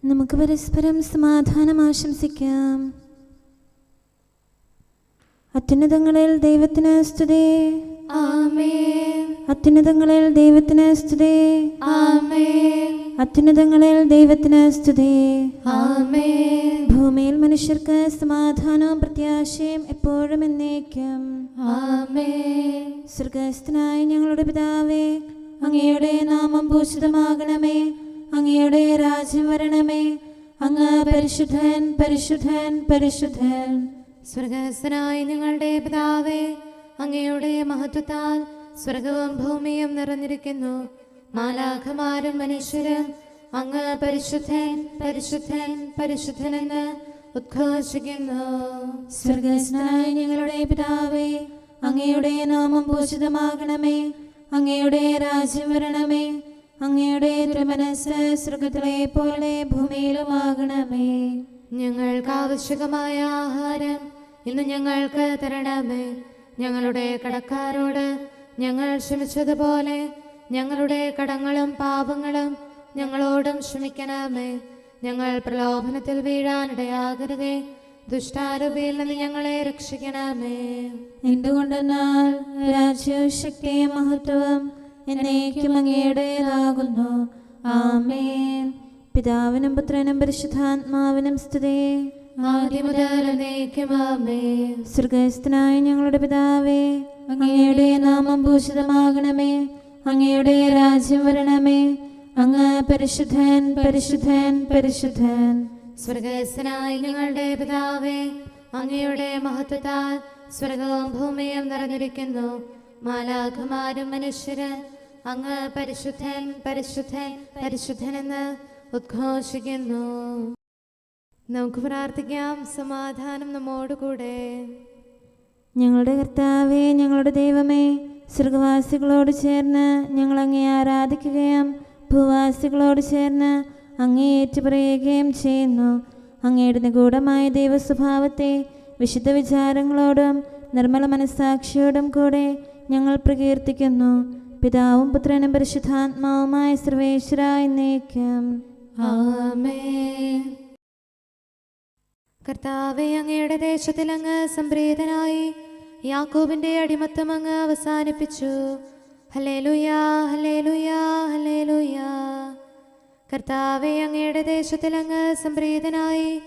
നമുക്ക് പരസ്പരം സമാധാനം ആശംസിക്കാം. അത്യുന്നതങ്ങളിൽ ദൈവത്തിന് സ്തുതി. ആമേൻ. അത്യുന്നതങ്ങളിൽ ദൈവത്തിന് സ്തുതി. ആമേൻ. അത്യുന്നതങ്ങളിൽ ദൈവത്തിന് സ്തുതി. ആമേൻ. ഭൂമിയിൽ മനുഷ്യർക്ക് സമാധാനവും പ്രത്യാശയും എപ്പോഴും എന്നേക്കും. ആമേൻ. സ്വർഗ്ഗസ്ഥനായ ഞങ്ങളുടെ പിതാവേ, അങ്ങയുടെ നാമം പൂജിതമാകണമേ. അങ്ങയുടെ രാജ്യം വരണമേ. അങ്ങ് പരിശുദ്ധൻ, പരിശുദ്ധൻ, പരിശുദ്ധൻ. സ്വർഗ്ഗസ്ഥനായ ഞങ്ങളുടെ പിതാവേ, അങ്ങയുടെ മഹത്വത്താൽ സ്വർഗവും ഭൂമിയും നിറഞ്ഞിരിക്കുന്നു. മാലാഖമാരും മനുഷ്യരും അങ്ങ് പരിശുദ്ധൻ, പരിശുദ്ധൻ, പരിശുദ്ധനെന്ന് ഉദ്ഘോഷിക്കുന്നു. സ്വർഗ്ഗസ്ഥനായ ഞങ്ങളുടെ പിതാവേ, അങ്ങയുടെ നാമം പൂജിതമാകണമേ. അങ്ങയുടെ രാജ്യം വരണമേ. അങ്ങയുടെ തിരുമനസ്സ് സ്വർഗ്ഗത്തിലെ പോലെ ഭൂമിയിലുമാകണമേ. ഞങ്ങൾക്ക് ആവശ്യമായ ആഹാരം ഇന്ന് ഞങ്ങൾക്ക് തരണമേ. ഞങ്ങളുടെ കടക്കാരോട് ഞങ്ങൾ ക്ഷമിച്ചതുപോലെ ഞങ്ങളുടെ കടങ്ങളും പാപങ്ങളും ഞങ്ങളോടും ക്ഷമിക്കണമേ. ഞങ്ങൾ പ്രലോഭനത്തിൽ വീഴാനിടയാകരുതേ. ദുഷ്ടാരൂപിയിൽ നിന്ന് ഞങ്ങളെ രക്ഷിക്കണമേ. എന്തുകൊണ്ടെന്നാൽ രാജ്യവും ശക്തിയും മഹത്വവും എന്നേക്കും അങ്ങയുടേതാകുന്നു. ആമേൻ. പിതാവിനും പുത്രനും പരിശുദ്ധാത്മാവിനും സ്തുതി. ആദ്യം മുതൽ എന്നേക്കും ആമേൻ. സ്വർഗ്ഗസ്ഥനായ ഞങ്ങളുടെ പിതാവേ, അങ്ങയുടെ നാമം പൂജിതമാകണമേ. അങ്ങയുടെ രാജ്യം വരണമേ. അങ്ങ് പരിശുദ്ധൻ, പരിശുദ്ധൻ, പരിശുദ്ധൻ. സ്വർഗ്ഗസ്ഥനായ ഞങ്ങളുടെ പിതാവേ, അങ്ങയുടെ മഹത്വത്താൽ സ്വർഗവും ഭൂമിയും നിറഞ്ഞിരിക്കുന്നു. മാലാഖമാരും മനുഷ്യരും അങ്ങ് പരിശുദ്ധൻ, പരിശുദ്ധൻ, പരിശുദ്ധനെന്ന് ഉദ്ഘോഷിക്കുന്നു. നമുക്ക് പ്രാർത്ഥിക്കാം. സമാധാനം നമ്മോടുകൂടെ. ഞങ്ങളുടെ കർത്താവേ, ഞങ്ങളുടെ ദൈവമേ, സ്വർഗവാസികളോട് ചേർന്ന് ഞങ്ങൾ അങ്ങേ ആരാധിക്കുകയും ഭൂവാസികളോട് ചേർന്ന് അങ്ങേ ഏറ്റുപറയുകയും ചെയ്യുന്നു. അങ്ങയുടെ നിഗൂഢമായ ദൈവസ്വഭാവത്തെ വിശുദ്ധ വിചാരങ്ങളോടും നിർമ്മല മനസ്സാക്ഷിയോടും കൂടെ ഞങ്ങൾ പ്രകീർത്തിക്കുന്നു. പിതാവും പുത്രനും പരിശുദ്ധാത്മാവുമായ സർവേശ്വര എന്നേക്കും. ആമേൻ. കർത്താവേ, അങ്ങയുടെ ദേശത്തിൽ അങ്ങ് സംപ്രീതനായി യാക്കോബിന്റെ അടിമത്തം അങ്ങ് അവസാനിപ്പിച്ചു. ഹല്ലേലൂയാ, ഹല്ലേലൂയാ, ഹല്ലേലൂയാ. കർത്താവേ, അങ്ങയുടെ ദേശത്തിൽ അങ്ങ് സംപ്രീതനായി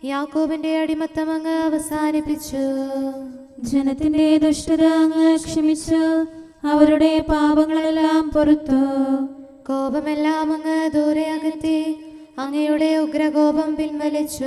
യാക്കോബിന്റെ അടിമത്തം അങ്ങ് അവസാനിപ്പിച്ചു. ജനത്തിന്റെ ദുഷ്ടത അങ്ങ് ക്ഷമിച്ചു. അവരുടെ പാപങ്ങളെല്ലാം പൊറുത്തു. കോപമെല്ലാം അങ്ങ് ദൂരെ അകറ്റി അങ്ങയുടെ ഉഗ്രകോപം പിൻവലിച്ചു.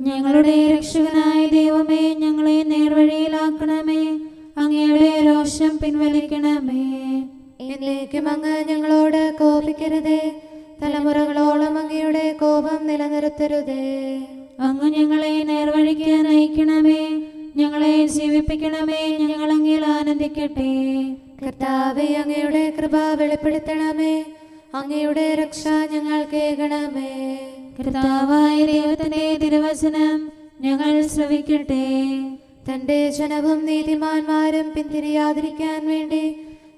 ഞങ്ങളുടെ രക്ഷകനായ ദൈവമേ, ഞങ്ങളെ നേർവഴിയിലാക്കണമേ. അങ്ങയുടെ രോഷം പിൻവലിക്കണമേ. എന്നേക്കും അങ്ങ് ഞങ്ങളോട് കോപിക്കരുതേ. തലമുറകളോളം അങ്ങയുടെ കോപം നിലനിർത്തരുതേ. അങ്ങ് ഞങ്ങളെ നേർവഴിക്ക് നയിക്കണമേ. ഞങ്ങളെ ജീവിപ്പിക്കണമേ. ഞങ്ങൾ അങ്ങിൽ ആനന്ദിക്കട്ടെ. കർത്താവേ, അങ്ങയുടെ കൃപ വെളിപ്പെടുത്തണമേ. അങ്ങയുടെ രക്ഷ ഞങ്ങൾ കേൾക്കണമേ. കർത്താവായ ദൈവത്തിന്റെ തിരുവചനം ഞങ്ങൾ ശ്രവിക്കട്ടെ. തന്റെ ജനവും നീതിമാന്മാരും പിന്തിരിയാതിരിക്കാൻ വേണ്ടി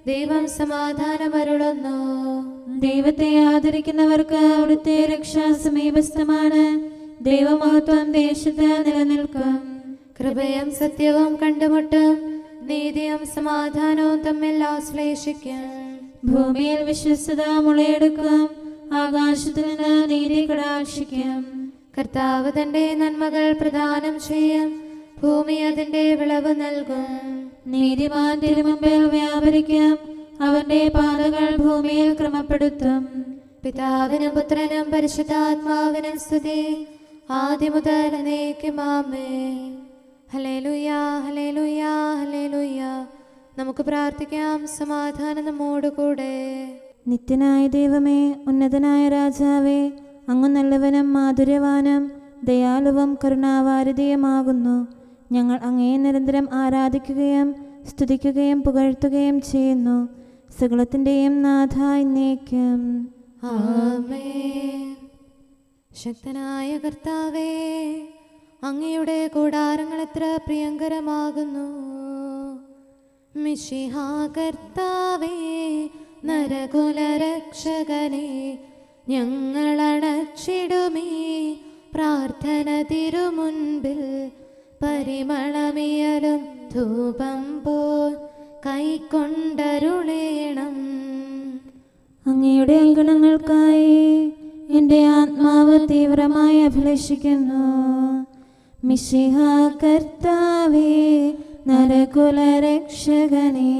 ദൈവം സമാധാനം അരുളുന്നു. ദൈവത്തെ ആദരിക്കുന്നവർക്ക് അവിടുത്തെ രക്ഷ സമീപസ്ഥമാണ്. ദൈവമഹത്വം ദേശത്ത് നിലനിൽക്കും. കൃപയും സത്യവും കണ്ടുമുട്ടും. നീതിയും സമാധാനവും തമ്മിൽ ആശ്ലേഷിക്കും. ഭൂമിയിൽ വിശ്വസ്തത മുളയെടുക്കും. ആകാശത്തിൽ നിന്ന് നീതി കടാക്ഷിക്കും. കർത്താവ് തന്റെ നന്മകൾ പ്രദാനം ചെയ്യും. ഭൂമി അതിന്റെ വിളവ് നൽകും. നീതിമാൻ തിരുമുമ്പിൽ വ്യാപരിക്കും. അവന്റെ പാതകൾ ഭൂമിയിൽ ക്രമപ്പെടുത്തും. പിതാവിനും പുത്രനും പരിശുദ്ധാത്മാവിനും സ്തുതി. ആദ്യം മുതൽ എന്നേക്കും ആമേൻ. ഹല്ലേലൂയാ, ഹല്ലേലൂയാ, ഹല്ലേലൂയാ. നമുക്ക് പ്രാർത്ഥിക്കാം. സമാധാനം നമ്മോടുകൂടെ. നിത്യനായ ദൈവമേ, ഉന്നതനായ രാജാവേ, അങ്ങ് നല്ലവനും മാധുര്യവാനും ദയാലുവും കരുണാവാരിധിയുമാകുന്നു. ഞങ്ങൾ അങ്ങയെ നിരന്തരം ആരാധിക്കുകയും സ്തുതിക്കുകയും പുകഴ്ത്തുകയും ചെയ്യുന്നു. സകലത്തിൻ്റെയും നാഥ എന്നേക്കും. ആമേൻ. ശക്തനായ കർത്താവേ, അങ്ങയുടെ കൂടാരങ്ങൾ എത്ര പ്രിയങ്കരമാകുന്നു. മിശിഹാ കർത്താവേ, നരകുലരക്ഷകനേ, ഞങ്ങളണച്ചിടുമീ പ്രാർത്ഥന തിരുമുൻപിൽ. പരിമളമിയലും ധൂപം പോൽ കൈക്കൊണ്ടരുളേണം. അങ്ങയുടെ അങ്കണങ്ങൾക്കായി എൻ്റെ ആത്മാവ് തീവ്രമായി അഭിലഷിക്കുന്നു. മിശിഹ കർത്താവേ, നരകുലരക്ഷകനെ,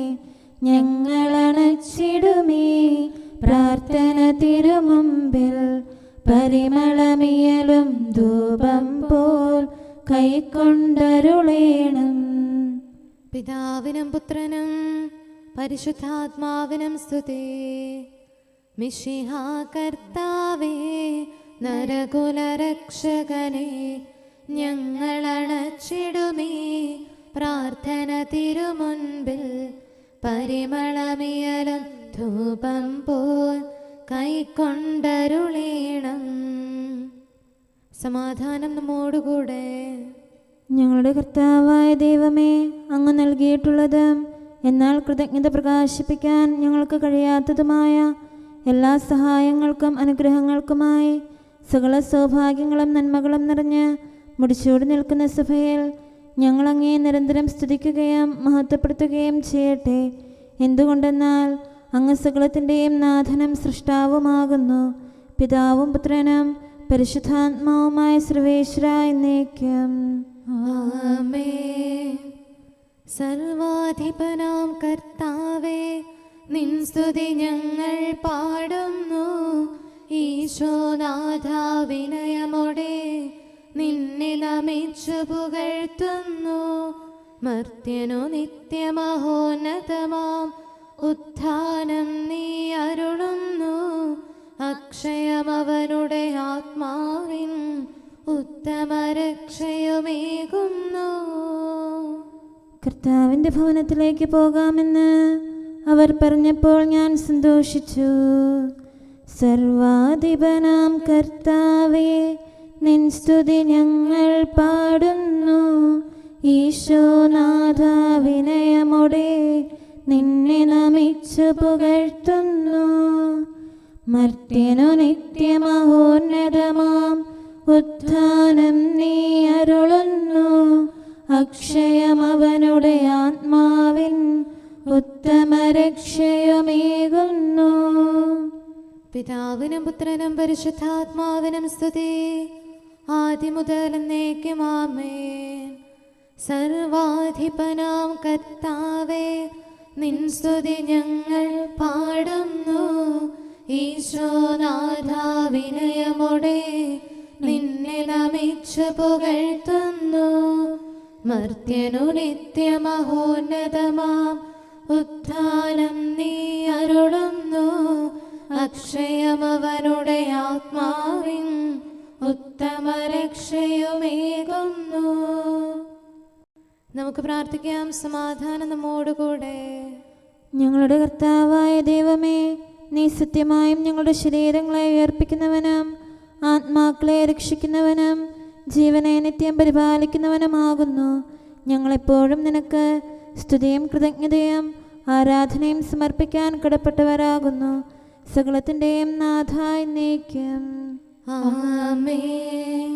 ഞങ്ങളണച്ചിടുമീ പ്രാർത്ഥന തിരുമുമ്പിൽ. പരിമളമിയലും ധൂപം പോൽ കൈക്കൊണ്ടരുളേണം. പിതാവിനും പുത്രനും പരിശുദ്ധാത്മാവിനും സ്തുതി. മിശിഹ കർത്താവേ, നരകുലരക്ഷകനെ, ഞങ്ങളണച്ചിടുമീ പ്രാർത്ഥന തിരുമുൻപിൽ. പരിമളമിയലും ധൂപം പോൽ കൈക്കൊണ്ടരുളേണം. സമാധാനം നമ്മോടുകൂടെ. ഞങ്ങളുടെ കർത്താവായ ദൈവമേ, അങ്ങ് നൽകിയിട്ടുള്ളതും എന്നാൽ കൃതജ്ഞത പ്രകാശിപ്പിക്കാൻ ഞങ്ങൾക്ക് കഴിയാത്തതുമായ എല്ലാ സഹായങ്ങൾക്കും അനുഗ്രഹങ്ങൾക്കുമായി സകല സൗഭാഗ്യങ്ങളും നന്മകളും നിറഞ്ഞ് മുടിച്ചൂടി നിൽക്കുന്ന സഭയിൽ ഞങ്ങൾ അങ്ങേ നിരന്തരം സ്തുതിക്കുകയും മഹത്വപ്പെടുത്തുകയും ചെയ്യട്ടെ. എന്തുകൊണ്ടെന്നാൽ അങ്ങ് സകലത്തിൻ്റെയും നാഥനും സൃഷ്ടാവുമാകുന്നു. പിതാവും പുത്രനും പരിശുദ്ധാത്മാവുമായ സർവേശ്വര എന്നേക്കും ആമേൻ. സർവാധിപനാം കർത്താവേ, നിൻ സ്തുതി ഞങ്ങൾ പാടുന്നു. ഈശോനാഥ, വിനയമോടെ നിന്നെ നമിച്ചു പുകഴ്ത്തുന്നു. മർത്യനു നിത്യമഹോന്നതമാം ഉത്ഥാനം നീ അരുളുന്നു. അക്ഷയമവനുടെ ആത്മാവിൻ ഉത്തമരക്ഷയുമേകുന്നു. കർത്താവിൻ്റെ ഭവനത്തിലേക്ക് പോകാമെന്ന് അവർ പറഞ്ഞപ്പോൾ ഞാൻ സന്തോഷിച്ചു. സർവാധിപനാം കർത്താവേ, നിൻ സ്തുതി ഞങ്ങൾ പാടുന്നു. ഈശോനാഥ, വിനയമോടെ നിന്നെ നമിച്ചു പുകഴ്ത്തുന്നു. മർത്യനു നിത്യമഹോന്നതമാം ഉത്ഥാനം നീ അരുളുന്നു. അക്ഷയമവനുടെ ആത്മാവിൻ ഉത്തമരക്ഷയുമേകുന്നു. പിതാവിനും പുത്രനും പരിശുദ്ധാത്മാവിനും സ്തുതി, ആദിമുതൽ എന്നേക്കും ആമേൻ. സർവാധിപനാം കർത്താവേ, നിൻ സ്തുതി ഞങ്ങൾ പാടുന്നു. ഈശോനാഥ, വിനയമോടെ നിന്നെ നമിച്ചു പുകഴ്ത്തുന്നു. മർത്യനു നിത്യമഹോന്നതമാം ഉത്ഥാനം നീ അരുളുന്നു. അക്ഷയമവനുടെ ആത്മാവിൻ ഉത്തമരക്ഷയുമേകുന്നു. നമുക്ക് പ്രാർത്ഥിക്കാം. സമാധാനം നമ്മോടുകൂടെ. ഞങ്ങളുടെ കർത്താവായ ദൈവമേ, നീ സത്യമായും ഞങ്ങളുടെ ശരീരങ്ങളെ ഉയർപ്പിക്കുന്നവനും ആത്മാക്കളെ രക്ഷിക്കുന്നവനും ജീവനെ നിത്യം പരിപാലിക്കുന്നവനുമാകുന്നു. ഞങ്ങളെപ്പോഴും നിനക്ക് സ്തുതിയും കൃതജ്ഞതയും ആരാധനയും സമർപ്പിക്കാൻ കടപ്പെട്ടവരാകുന്നു. സകലത്തിൻ്റെയും നാഥ എന്നേക്കും ആമേൻ.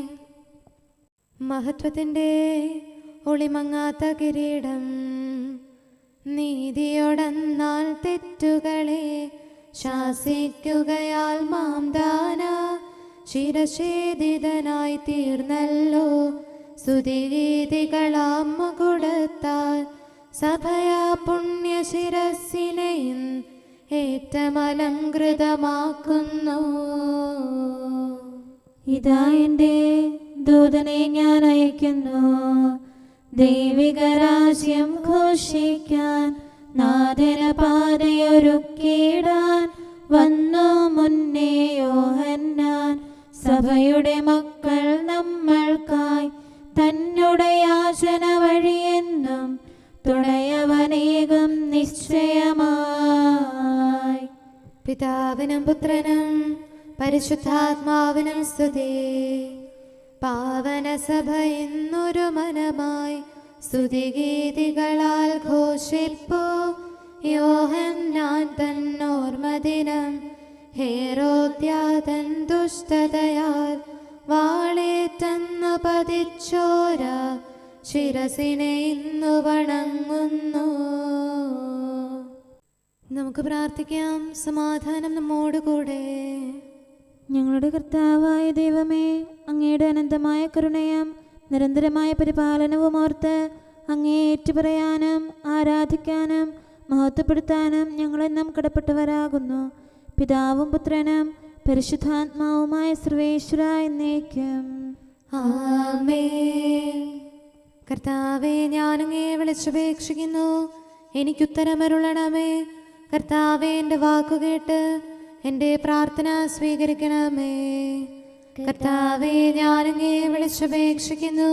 മഹത്വത്തിൻ്റെ ഒളിമങ്ങാത്ത കിരീടം, നീതിയോടെന്നാൽ തെറ്റുകളെ ശാസിക്കുകയാൽ മാംദാന ശിരഛേദിതനായി തീർന്നല്ലോ. സ്തുതിഗീതികളാം മുകുടത്താൽ സഭയാ പുണ്യശിരസിനെയും ഏറ്റമലങ്കൃതമാക്കുന്നു. ഇതാ എൻ്റെ ദൂതനെ ഞാൻ അയക്കുന്നു. ദൈവിക രാജ്യം ഘോഷിക്കാൻ നാഥന പാതയൊരുക്കിയിടാൻ വന്നു മുന്നേ യോഹന്നാൻ. സഭയുടെ മക്കൾ നമ്മൾക്കായി തന്നുടെ യാചന വഴിയെന്നും തുണയവനേകം നിശ്ചയമായി. പിതാവിനും പുത്രനും പരിശുദ്ധാത്മാവിനും സ്തുതി. പാവന സഭ എന്നൊരു മനമായി സ്തുതിഗീതികളാൽ ഘോഷിപ്പൂ. യോഹന്നാൻ തന്നോർമദിനം ഹേരോദ്യാതൻ ദുഷ്ടതയാൽ വാളേറ്റെന്നു പതിച്ചോര ശിരസിനെ ഇന്നു വണങ്ങുന്നു. നമുക്ക് പ്രാർത്ഥിക്കാം. സമാധാനം നമ്മോടുകൂടെ. ഞങ്ങളുടെ കർത്താവായ ദൈവമേ, അങ്ങയുടെ അനന്തമായ കരുണയും നിരന്തരമായ പരിപാലനവും ഓർത്ത് അങ്ങയെ ഏറ്റുപറയാനും ആരാധിക്കാനും മഹത്വപ്പെടുത്താനും ഞങ്ങളെന്നും കടപ്പെട്ടവരാകുന്നു. പിതാവും പുത്രനും പരിശുദ്ധാത്മാവുമായ സർവേശ്വര എന്നേക്കും ആമേൻ. കർത്താവേ, ഞാനങ്ങയെ വിളിച്ചപേക്ഷിക്കുന്നു, എനിക്കുത്തരമരുളണമേ. കർത്താവേ, എൻ്റെ വാക്കുകേട്ട് എൻ്റെ പ്രാർത്ഥന സ്വീകരിക്കണമേ. കർത്താവേ, ഞാനങ്ങയെ വിളിച്ചപേക്ഷിക്കുന്നു,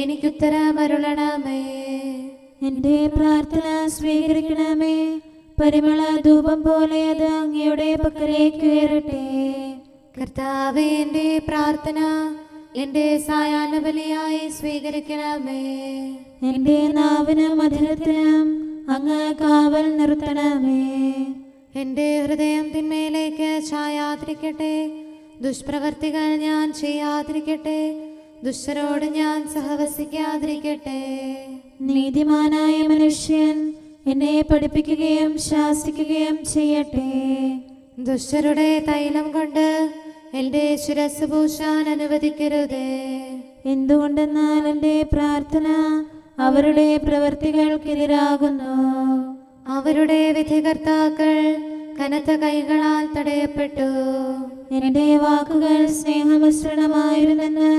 എനിക്കുത്തരമരുളണമേ. എൻ്റെ പ്രാർത്ഥന സ്വീകരിക്കണമേ. പരിമള ധൂപം പോലെ അത് അങ്ങയുടെ പക്കലേക്ക് ഉയരട്ടെ. കർത്താവേ, എൻ്റെ പ്രാർത്ഥന എൻ്റെ സായാഹ്ന ബലിയായി സ്വീകരിക്കണമേ. എൻ്റെ നാവിനും മധുരത്തിനും അങ്ങ് കാവൽ നിർത്തണമേ. എൻ്റെ ഹൃദയം തിന്മയിലേക്ക് ചായാതിരിക്കട്ടെ. ദുഷ്പ്രവർത്തികൾ ഞാൻ ചെയ്യാതിരിക്കട്ടെ. ദുഷ്ടരോട് ഞാൻ സഹവസിക്കാതിരിക്കട്ടെ. നീതിമാനായ മനുഷ്യൻ എന്നെ പഠിപ്പിക്കുകയും ശാസിക്കുകയും ചെയ്യട്ടെ. ദുഷ്ടരുടെ തൈലം കൊണ്ട് എൻ്റെ ശിരസ് പൂശാൻ അനുവദിക്കരുതേ. എന്തുകൊണ്ടെന്നാൽ എൻ്റെ പ്രാർത്ഥന അവരുടെ പ്രവൃത്തികൾക്കെതിരാകുന്നു. അവരുടെ വിധികർത്താക്കൾ കനത്ത കൈകളാൽ തടയപ്പെട്ടു. എൻ്റെ വാക്കുകൾ സ്നേഹമിശ്രണമായിരുന്നെന്ന്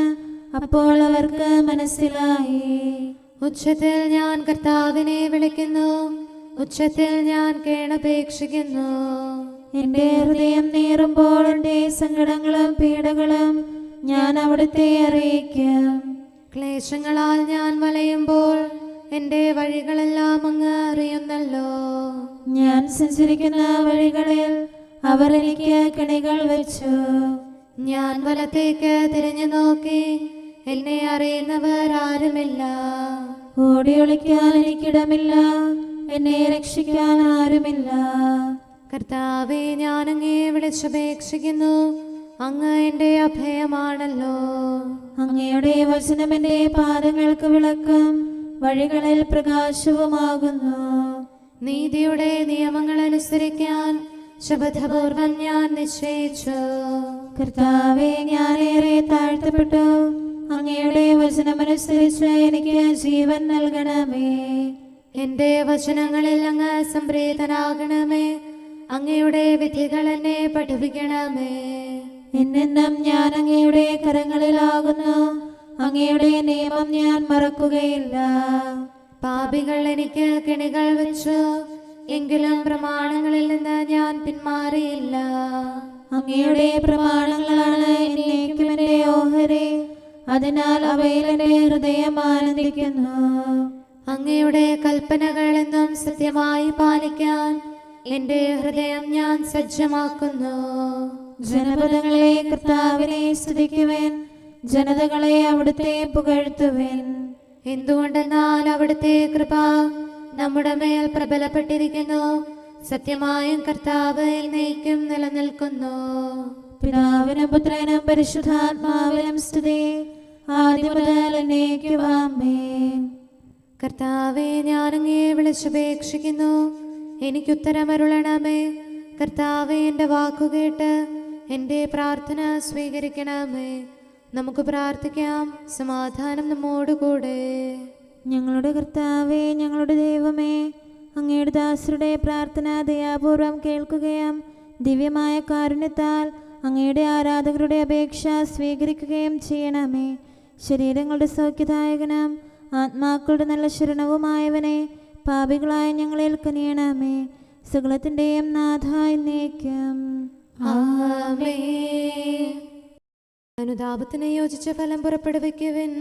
അപ്പോൾ അവർക്ക് മനസ്സിലായി. ഉച്ചത്തിൽ ഞാൻ കർത്താവിനെ വിളിക്കുന്നു, ഉച്ചത്തിൽ ഞാൻ കേണപേക്ഷിക്കുന്നു. എൻ്റെ ഹൃദയം നീറുമ്പോൾ എൻ്റെ സങ്കടങ്ങളും പീഡകളും ഞാൻ അവിടുത്തെ അറിയിക്കും. ക്ലേശങ്ങളാൽ ഞാൻ വലയുമ്പോൾ എൻ്റെ വഴികളെല്ലാം അങ്ങ് അറിയുന്നല്ലോ. ഞാൻ സഞ്ചരിക്കുന്ന വഴികളിൽ അവർ എനിക്ക് കെണികൾ വെച്ചു. ഞാൻ വലത്തേക്ക് തിരിഞ്ഞു നോക്കി, എന്നെ അറിയുന്നവർ ആരുമില്ല. ഓടിയൊളിക്കാൻ എനിക്കിടമില്ല, എന്നെ രക്ഷിക്കാൻ ആരുമില്ല. കർത്താവേ, ഞാൻ അങ്ങയെ വിളിച്ചപേക്ഷിക്കുന്നു, അങ്ങ് എൻ്റെ അഭയമാണല്ലോ. അങ്ങയുടെ വചനം എൻ്റെ പാദങ്ങൾക്ക് വിളക്കും വഴികളിൽ പ്രകാശവുമാകുന്നു. നീതിയുടെ നിയമങ്ങൾ അനുസരിക്കാൻ ശപഥപൂർവം ഞാൻ നിശ്ചയിച്ചു. കർത്താവേ, ഞാനേറെ താഴ്ത്തപ്പെട്ടു. അങ്ങയുടെ വചനമനുസരിച്ച് എനിക്ക് ജീവൻ നൽകണമേ. എൻ്റെ വചനങ്ങളിൽ അങ്ങ് സംപ്രീതനാകണമേ. അങ്ങയുടെ വിധികൾ എന്നെ പഠിപ്പിക്കണമേ. എന്നെന്നും ഞാൻ അങ്ങയുടെ കരങ്ങളിലാകുന്നു. അങ്ങയുടെ നിയമം ഞാൻ മറക്കുകയില്ല. പാപികൾ എനിക്ക് കെണികൾ വെച്ചു, എങ്കിലും പ്രമാണങ്ങളിൽ നിന്ന് ഞാൻ പിന്മാറിയില്ല. അങ്ങയുടെ പ്രമാണങ്ങളാണ് എന്നേക്കും എൻ്റെ ഓഹരി. അതിനാൽ അവയിൽ എൻ്റെ ഹൃദയം ആനന്ദിക്കുന്നു. അങ്ങയുടെ കൽപ്പനകൾ എന്നും സത്യമായി പാലിക്കാൻ എൻ്റെ ഹൃദയം ഞാൻ സജ്ജമാക്കുന്നു. ജനപദങ്ങളെ കർത്താവിനെ സ്തുതിക്കുവേൻ, ജനതകളെ അവിടുത്തെ പുകഴ്ത്തുവേൻ. എന്തുകൊണ്ടെന്നാൽ അവിടുത്തെ കൃപ നമ്മുടെ മേൽ പ്രബലപ്പെട്ടിരിക്കുന്നു. സത്യമായും കർത്താവ് എന്നേക്കും നിലനിൽക്കുന്നു. പിതാവിനും പുത്രനും പരിശുദ്ധാത്മാവിനും സ്തുതി, ആദ്യം മുതൽ എന്നേക്കും ആമേൻ. കർത്താവേ, ഞാൻ അങ്ങയെ വിളിച്ചപേക്ഷിക്കുന്നു, എനിക്കുത്തരമരുളണമേ. കർത്താവേ, എൻ്റെ വാക്കുകേട്ട് എൻ്റെ പ്രാർത്ഥന സ്വീകരിക്കണമേ. നമുക്ക് പ്രാർത്ഥിക്കാം. സമാധാനം നമ്മോടുകൂടെ. ഞങ്ങളുടെ കർത്താവേ, ഞങ്ങളുടെ ദൈവമേ, അങ്ങയുടെ ദാസരുടെ പ്രാർത്ഥന ദയാപൂർവം കേൾക്കുകയും ദിവ്യമായ കാരുണ്യത്താൽ അങ്ങയുടെ ആരാധകരുടെ അപേക്ഷ സ്വീകരിക്കുകയും ചെയ്യണമേ. ശരീരങ്ങളുടെ സൗഖ്യദായകനും ആത്മാക്കളുടെ നല്ല ശരണവുമായവനെ, പാപികളായ ഞങ്ങളിൽ കനിയണമേ. സകലത്തിൻ്റെയും നാഥ എന്നേക്കും ആമേൻ. അനുതാപത്തിന് യോജിച്ച ഫലം പുറപ്പെടുവിക്കുവിൻ.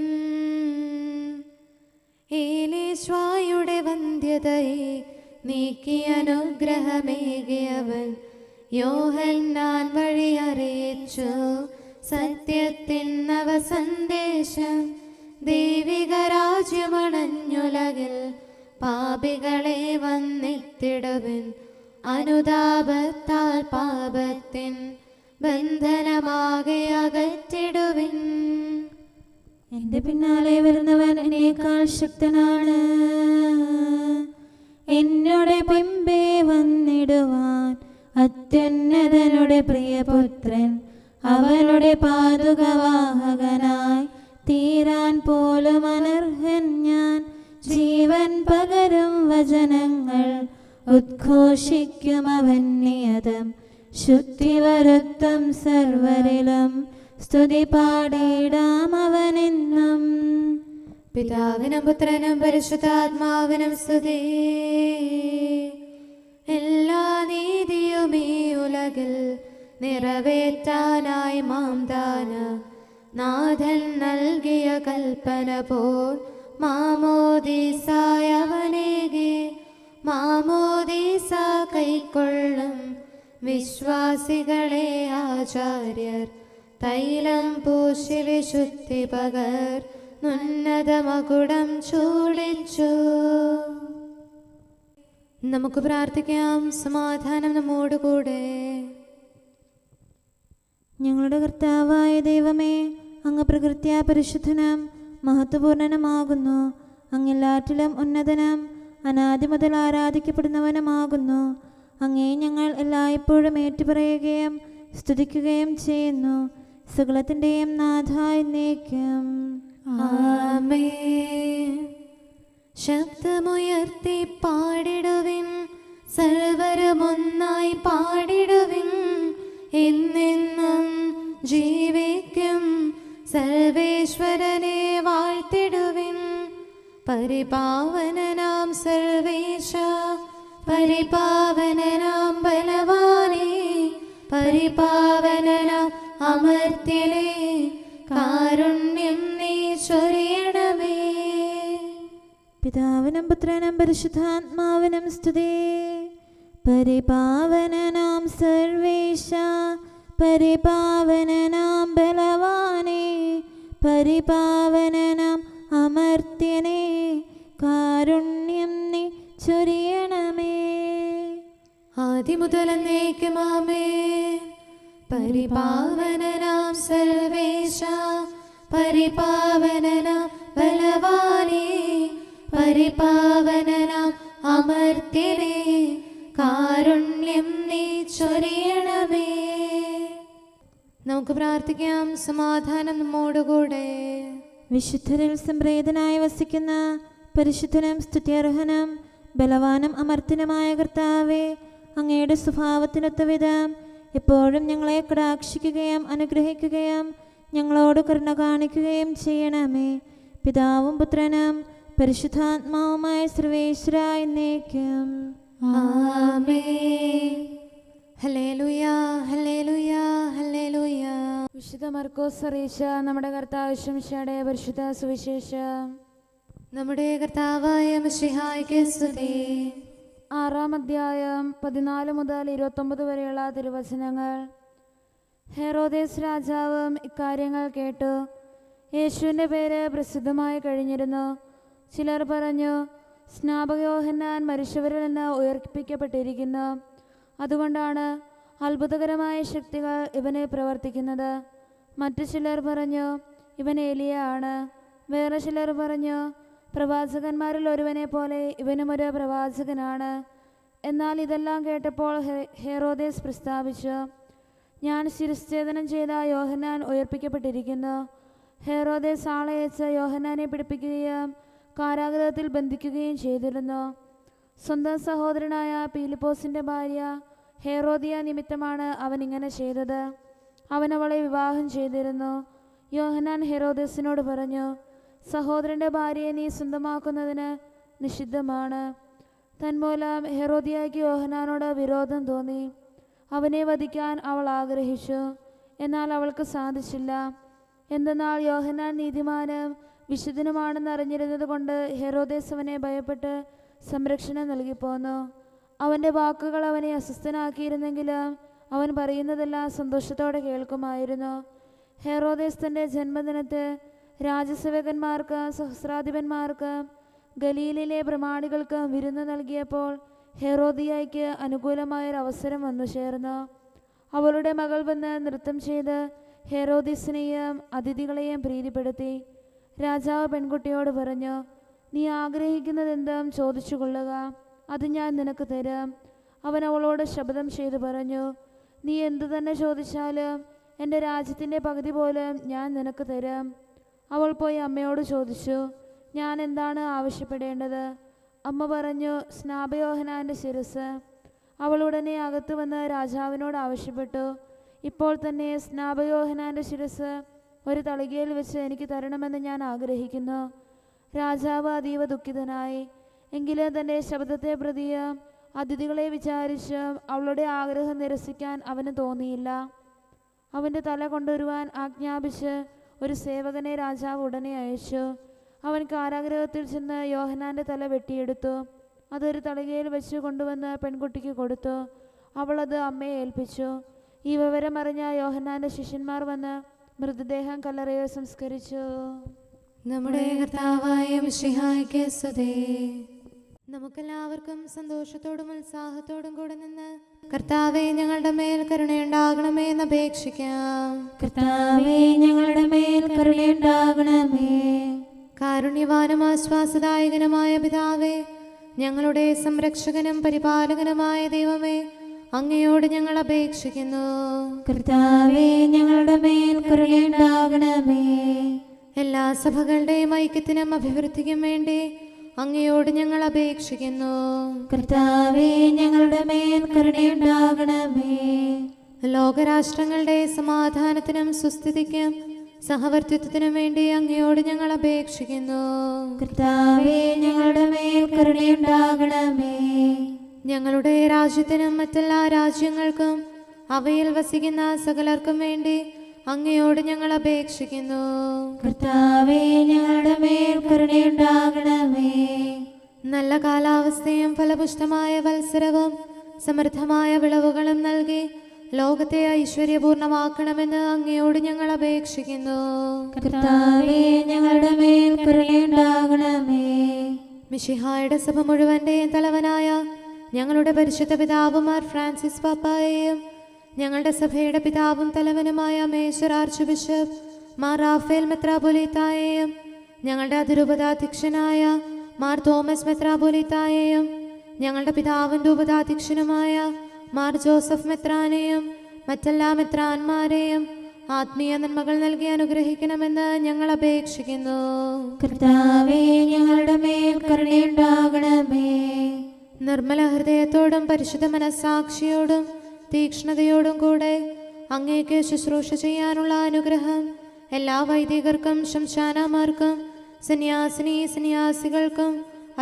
ഏലീശ്വായുടെ വന്ധ്യതയെ നീക്കി അനുഗ്രഹമേകിയവൻ യോഹന്നാൻ വഴി അറിയിച്ചു സത്യത്തിൻ നവ സന്ദേശം. ദൈവിക രാജ്യമണഞ്ഞുലകിൽ പാപികളെ വന്നിത്തിടുവിൻ. അനുതാപത്താൽ പാപത്തിൻ ബന്ധനമാകെ അകറ്റിടുവിൻ. എന്റെ പിന്നാലെ വരുന്നവൻ എന്നേക്കാൾ ശക്തനാണ്. എന്നോട് പിമ്പേ വന്നിടുവാൻ അത്യുന്നതനുടെ പ്രിയപുത്രൻ അവനുടെ പാതുകവാഹകനായി തീരാൻ പോലും അനർഹൻ ഞാൻ. ജീവൻ പകരും വചനങ്ങൾ ഉദ്ഘോഷിക്കും അവൻ നിയതം. ശുദ്ധി വരുത്തും സർവരിലും സ്തുതി പാടിയിടാം അവനെന്നും. പിതാവിനും പുത്രനും പരിശുദ്ധാത്മാവിനും സ്തുതി. എല്ലാ നീതിയും ഈ ഉലകിൽ നിറവേറ്റാനായി മാംദാന നാഥൻ നൽകിയ കൽപ്പന പോൽ മാമോദീസായവനേകെ. മാമോദീസ കൈക്കൊള്ളും വിശ്വാസികളെ ആചാര്യർ തൈലം പൂശി വിശുദ്ധി പകർ ഉന്നതമകുടം ചൂടിച്ചു. നമുക്ക് പ്രാർത്ഥിക്കാം. സമാധാനം നമ്മോടുകൂടെ. ഞങ്ങളുടെ കർത്താവായ ദൈവമേ, അങ്ങ് പ്രകൃത്യാ പരിശുദ്ധനും മഹത്വപൂർണനുമാകുന്നു. അങ്ങെല്ലാറ്റിലും ഉന്നതനും അനാദി മുതൽ ആരാധിക്കപ്പെടുന്നവനുമാകുന്നു. അങ്ങേ ഞങ്ങൾ എല്ലായ്പ്പോഴും ഏറ്റുപറയുകയും സ്തുതിക്കുകയും ചെയ്യുന്നു. സകലത്തിൻ്റെയും നാഥ എന്നേക്കും. ആമേൻ. ശബ്ദമുയർത്തി പാടിടുവിൻ, സർവരും ഒന്നായി പാടിടുവിൻ. എന്നെന്നും ജീവിക്കും സർവേശ്വരനെ വാഴ്ത്തിടുവിൻ. പരിപാവനനാം സർവേശ, പരിപാവനനാം ബലവാനേ, പരിപാവനനാം അമർത്യനേ, കാരുണ്യം നീ ചൊരിയണമേ. പിതാവിനും പുത്രനും പരിശുദ്ധാത്മാവിനും സ്തുതി. പരിപാവനനാം സർവേശ, പരിപാവനനാം ബലവാനേ, പരിപാവനനാം അമർത്യനേ, കാരുണ്യം നീ ചൊരിയണമേ. ആദിമുതൽ എന്നേക്കും ആമേൻ. പരിപാവനനാം സർവേശ, പരിപാവനനാം ബലവാനേ, പരിപാവനനാം അമർത്യനേ, കാരുണ്യം നീ ചൊരിയണമേ. നമുക്ക് പ്രാർത്ഥിക്കാം. സമാധാനം നമ്മോടുകൂടെ. വിശുദ്ധരിൽ സംപ്രേതനായി വസിക്കുന്ന പരിശുദ്ധനും സ്തുത്യർഹനും ബലവാനും അമർത്യനുമായ കർത്താവേ, അങ്ങയുടെ സ്വഭാവത്തിനൊത്ത വിധം എപ്പോഴും ഞങ്ങളെ കടാക്ഷിക്കുകയും അനുഗ്രഹിക്കുകയും ഞങ്ങളോട് കരുണ കാണിക്കുകയും ചെയ്യണമേ. പിതാവും പുത്രനും പരിശുദ്ധാത്മാവുമായ സർവേശ്വര എന്നേക്കും. ആമേൻ. ഹല്ലേലൂയ, ഹല്ലേലൂയ, ഹല്ലേലൂയ. വിശുദ്ധ മർക്കോസ് അറിയിച്ച നമ്മുടെ കർത്താവ് ശംശയുടെ പരിശുദ്ധ സുവിശേഷം. നമ്മുടെ കർത്താവായ മിശിഹായ്ക്ക് സ്തുതി. 6-ാം അധ്യായം 14 മുതൽ 29 വരെയുള്ള തിരുവചനങ്ങൾ. ഹെറോദേസ് രാജാവും ഇക്കാര്യങ്ങൾ കേട്ടു. യേശുവിൻ്റെ പേര് പ്രസിദ്ധമായി കഴിഞ്ഞിരുന്നു. ചിലർ പറഞ്ഞു, സ്നാപക യോഹന്നാൻ മരിച്ചവരിൽ നിന്ന് ഉയർപ്പിക്കപ്പെട്ടിരിക്കുന്നു. അതുകൊണ്ടാണ് അത്ഭുതകരമായ ശക്തികൾ ഇവനെ പ്രവർത്തിക്കുന്നത്. മറ്റു ചിലർ പറഞ്ഞു, ഇവൻ ഏലിയ ആണ്. വേറെ ചിലർ പറഞ്ഞു, പ്രവാചകന്മാരിൽ ഒരുവനെ പോലെ ഇവനും ഒരു പ്രവാചകനാണ്. എന്നാൽ ഇതെല്ലാം കേട്ടപ്പോൾ ഹെറോദേസ് പ്രസ്താവിച്ചു, ഞാൻ ശിരച്ഛേദനം ചെയ്ത യോഹന്നാൻ ഉയർപ്പിക്കപ്പെട്ടിരിക്കുന്നു. ഹെറോദേസ് ആളയച്ച് യോഹന്നാനെ പിടിപ്പിക്കുകയും കാരാഗൃഹത്തിൽ ബന്ധിക്കുകയും ചെയ്തിരുന്നു. സ്വന്തം സഹോദരനായ പീലിപ്പോസിൻ്റെ ഭാര്യ ഹെറോദിയ നിമിത്തമാണ് അവൻ ഇങ്ങനെ ചെയ്തത്. അവൻ അവളെ വിവാഹം ചെയ്തിരുന്നു. യോഹന്നാൻ ഹെറോദേസിനോട് പറഞ്ഞു, സഹോദരൻ്റെ ഭാര്യയെ നീ സ്വന്തമാക്കുന്നതിന് നിഷിദ്ധമാണ്. തന്മൂലം ഹെറോദിയയ്ക്ക് യോഹന്നാനോട് വിരോധം തോന്നി. അവനെ വധിക്കാൻ അവൾ ആഗ്രഹിച്ചു. എന്നാൽ അവൾക്ക് സാധിച്ചില്ല. എന്തെന്നാൽ യോഹന്നാൻ നീതിമാനും വിശുദ്ധനുമാണെന്നറിഞ്ഞിരുന്നത് കൊണ്ട് ഹെറോദേസ് അവനെ ഭയപ്പെട്ട് സംരക്ഷണം നൽകിപ്പോന്നു. അവൻ്റെ വാക്കുകൾ അവനെ അസ്വസ്ഥനാക്കിയിരുന്നെങ്കിലും അവൻ പറയുന്നതെല്ലാം സന്തോഷത്തോടെ കേൾക്കുമായിരുന്നു. ഹെറോദേസ് തൻ്റെ ജന്മദിനത്തിൽ രാജസേവകന്മാർക്ക് സഹസ്രാധിപന്മാർക്ക് ഗലീലിലെ പ്രമാണികൾക്ക് വിരുന്ന് നൽകിയപ്പോൾ ഹെറോദിയായ്ക്ക് അനുകൂലമായൊരു അവസരം വന്നു ചേർന്നു. അവളുടെ മകൾ വന്ന് നൃത്തം ചെയ്ത് ഹെറോദിസിനെയും അതിഥികളെയും പ്രീതിപ്പെടുത്തി. രാജാവ് പെൺകുട്ടിയോട് പറഞ്ഞു, നീ ആഗ്രഹിക്കുന്നതെന്തും ചോദിച്ചു കൊള്ളുക, അത് ഞാൻ നിനക്ക് തരാം. അവൻ അവളോട് ശപഥം ചെയ്തു പറഞ്ഞു, നീ എന്തു തന്നെ ചോദിച്ചാലും എൻ്റെ രാജ്യത്തിൻ്റെ പകുതി പോലും ഞാൻ നിനക്ക് തരാം. അവൾ പോയി അമ്മയോട് ചോദിച്ചു, ഞാൻ എന്താണ് ആവശ്യപ്പെടേണ്ടത്? അമ്മ പറഞ്ഞു, സ്നാപയോഹന്നാൻ്റെ ശിരസ്. അവൾ ഉടനെ അകത്ത് വന്ന് രാജാവിനോട് ആവശ്യപ്പെട്ടു, ഇപ്പോൾ തന്നെ സ്നാപയോഹന്നാൻ്റെ ശിരസ് ഒരു തളികയിൽ വെച്ച് എനിക്ക് തരണമെന്ന് ഞാൻ ആഗ്രഹിക്കുന്നു. രാജാവ് അതീവ ദുഃഖിതനായി. എങ്കിലും തൻ്റെ ശബ്ദത്തെ പ്രതിയും അതിഥികളെ വിചാരിച്ച് അവളുടെ ആഗ്രഹം നിരസിക്കാൻ അവന് തോന്നിയില്ല. അവൻ്റെ തല കൊണ്ടുവരുവാൻ ആജ്ഞാപിച്ച് ഒരു സേവകനെ രാജാവ് ഉടനെ അയച്ചു. അവൻ കാരാഗൃഹത്തിൽ ചെന്ന് യോഹന്നാൻ്റെ തല വെട്ടിയെടുത്തു. അതൊരു തളികയിൽ വെച്ച് കൊണ്ടുവന്ന് പെൺകുട്ടിക്ക് കൊടുത്തു. അവളത് അമ്മയെ ഏൽപ്പിച്ചു. ഈ വിവരം അറിഞ്ഞ യോഹന്നാൻ്റെ ശിഷ്യന്മാർ വന്ന് മൃതദേഹം കല്ലറയിൽ സംസ്കരിച്ചു. നമ്മുടെ കർത്താവായ മിശിഹായ്ക്ക് സ്തുതി. നമുക്കെല്ലാവർക്കും സന്തോഷത്തോടും ഉത്സാഹത്തോടും കൂടെ നിന്ന് കർത്താവേ ഞങ്ങളുടെ മേൽ കരുണയുണ്ടാകണമേ എന്ന് അപേക്ഷിക്കാം. കർത്താവേ ഞങ്ങളുടെ മേൽ കരുണയുണ്ടാകണമേ. കാരുണ്യവാനും ആശ്വാസദായകനുമായ പിതാവേ, ഞങ്ങളുടെ സംരക്ഷകനും പരിപാലകനുമായ ദൈവമേ, അങ്ങയോട് ഞങ്ങൾ അപേക്ഷിക്കുന്നു. കർത്താവേ ഞങ്ങളുടെ മേൽ കരുണയുണ്ടാകണമേ. എല്ലാ സഭകളുടെയും ഐക്യത്തിനും അഭിവൃദ്ധിക്കും വേണ്ടി അങ്ങയോട് ഞങ്ങൾ അപേക്ഷിക്കുന്നു. കർത്താവേ ഞങ്ങളുടെ മേൽ കരുണയുണ്ടാകണമേ. ലോകരാഷ്ട്രങ്ങളുടെ സമാധാനത്തിനും സുസ്ഥിതിക്കും സഹവർത്തിത്വത്തിനും വേണ്ടി അങ്ങയോട് ഞങ്ങൾ അപേക്ഷിക്കുന്നു. കർത്താവേ ഞങ്ങളുടെ മേൽ കരുണയുണ്ടാകണമേ. ഞങ്ങളുടെ രാജ്യത്തിനും മറ്റെല്ലാ രാജ്യങ്ങൾക്കും അവയിൽ വസിക്കുന്ന സകലർക്കും വേണ്ടി അങ്ങയോട് ഞങ്ങൾ അപേക്ഷിക്കുന്നു. കർത്താവേ ഞങ്ങളുടെ മേൽ കരുണയുണ്ടാകണമേ. നല്ല കാലാവസ്ഥയും ഫലപുഷ്ടമായ വത്സരവും സമൃദ്ധമായ വിളവുകളും നൽകി ലോകത്തെ ഐശ്വര്യപൂർണമാക്കണമെന്ന് അങ്ങയോട് ഞങ്ങൾ അപേക്ഷിക്കുന്നു. കർത്താവേ ഞങ്ങളുടെ മേൽ കരുണയുണ്ടാകണമേ. മിശിഹായുടെ സഭ മുഴുവൻ്റെയും തലവനായ ഞങ്ങളുടെ പരിശുദ്ധ പിതാവുമാർ ഫ്രാൻസിസ് പാപ്പായെയും ഞങ്ങളുടെ സഭയുടെ പിതാവും തലവനുമായ major archbishop Mar Raphael മെത്രാപൊലീത്തായെയും ഞങ്ങളുടെ അതിരൂപതാധ്യക്ഷനായ മാർ തോമസ് മെത്രാപൊലീത്തായെയും ഞങ്ങളുടെ പിതാവിൻ്റെ ഉപതാധ്യക്ഷനുമായ മാർ ജോസഫ് മെത്രാനെയും മറ്റെല്ലാ മെത്രാന്മാരെയും ആത്മീയ നന്മകൾ നൽകി അനുഗ്രഹിക്കണമെന്ന് ഞങ്ങൾ അപേക്ഷിക്കുന്നു. കർത്താവേ ഞങ്ങളുടെ മേൽ കരുണയുണ്ടാകണമേ. നിർമ്മല ഹൃദയത്തോടും പരിശുദ്ധ മനസ്സാക്ഷിയോടും തീക്ഷ്ണതയോടും കൂടെ അങ്ങേക്ക് ശുശ്രൂഷ ചെയ്യാനുള്ള അനുഗ്രഹം എല്ലാ വൈദികർക്കും ശംശാനമാർക്കും സന്യാസികൾക്കും